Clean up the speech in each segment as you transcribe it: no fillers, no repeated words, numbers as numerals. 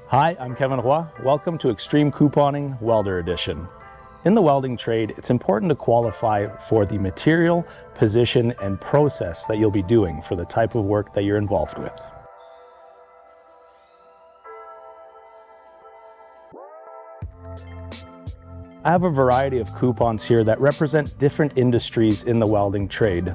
Hi, I'm Kevin Roy. Welcome to Extreme Couponing Welder Edition. In the welding trade, it's important to qualify for the material, position, and process that you'll be doing for the type of work that you're involved with. I have a variety of coupons here that represent different industries in the welding trade.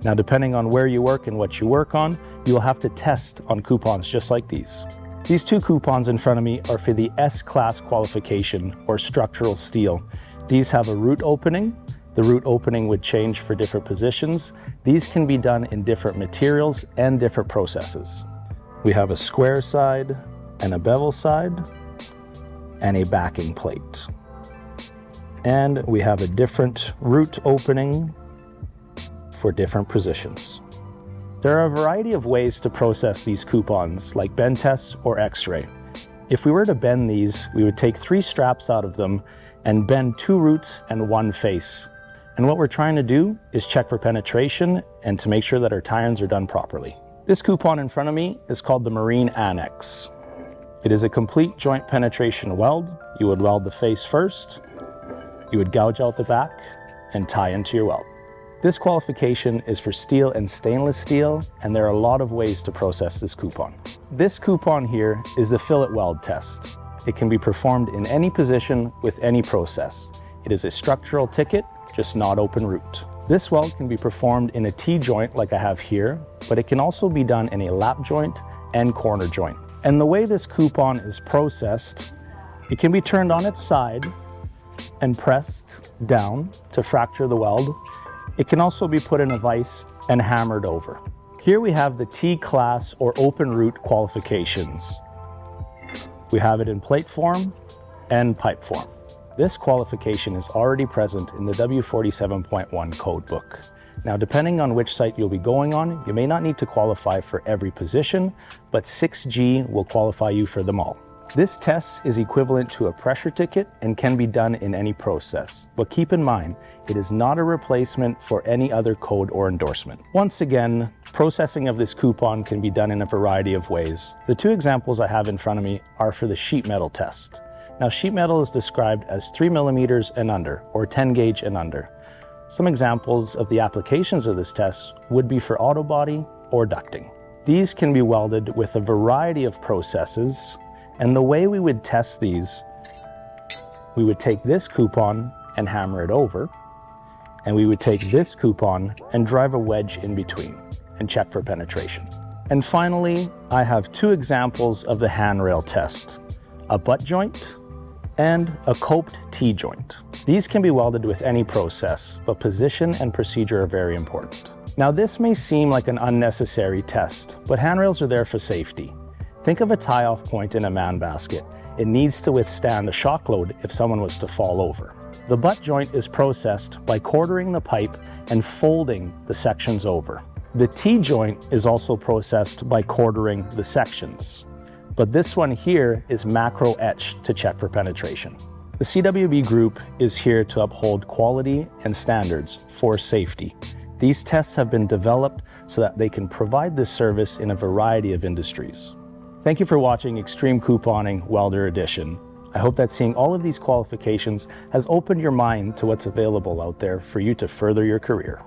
Now, depending on where you work and what you work on, you'll have to test on coupons just like these. These two coupons in front of me are for the S-class qualification, or structural steel. These have a root opening. The root opening would change for different positions. These can be done in different materials and different processes. We have a square side and a bevel side and a backing plate. And we have a different root opening for different positions. There are a variety of ways to process these coupons, like bend tests or X-ray. If we were to bend these, we would take 3 straps out of them and bend 2 roots and 1 face. And what we're trying to do is check for penetration and to make sure that our tie-ins are done properly. This coupon in front of me is called the Marine Annex. It is a complete joint penetration weld. You would weld the face first, you would gouge out the back, and tie into your weld. This qualification is for steel and stainless steel, and there are a lot of ways to process this coupon. This coupon here is the Fillet Weld Test. It can be performed in any position with any process. It is a structural ticket, just not open root. This weld can be performed in a T-joint like I have here, but it can also be done in a lap joint and corner joint. And the way this coupon is processed, it can be turned on its side and pressed down to fracture the weld. It can also be put in a vise and hammered over. Here we have the T-class or open root qualifications. We have it in plate form and pipe form. This qualification is already present in the W47.1 code book. Now, depending on which site you'll be going on, you may not need to qualify for every position, but 6G will qualify you for them all. This test is equivalent to a pressure ticket and can be done in any process. But keep in mind, it is not a replacement for any other code or endorsement. Once again, processing of this coupon can be done in a variety of ways. The 2 examples I have in front of me are for the sheet metal test. Now, sheet metal is described as 3 millimeters and under, or 10 gauge and under. Some examples of the applications of this test would be for autobody or ducting. These can be welded with a variety of processes. And the way we would test these, we would take this coupon and hammer it over, and we would take this coupon and drive a wedge in between and check for penetration. And finally, I have 2 examples of the Handrail test, a butt joint and a coped T-joint. These can be welded with any process, but position and procedure are very important. Now, this may seem like an unnecessary test, but handrails are there for safety. Think of a tie-off point in a man basket. It needs to withstand the shock load if someone was to fall over. The butt joint is processed by quartering the pipe and folding the sections over. The T-joint is also processed by quartering the sections. But this one here is macro-etch to check for penetration. The CWB group is here to uphold quality and standards for safety. These tests have been developed so that they can provide this service in a variety of industries. Thank you for watching Extreme Couponing Welder Edition. I hope that seeing all of these qualifications has opened your mind to what's available out there for you to further your career.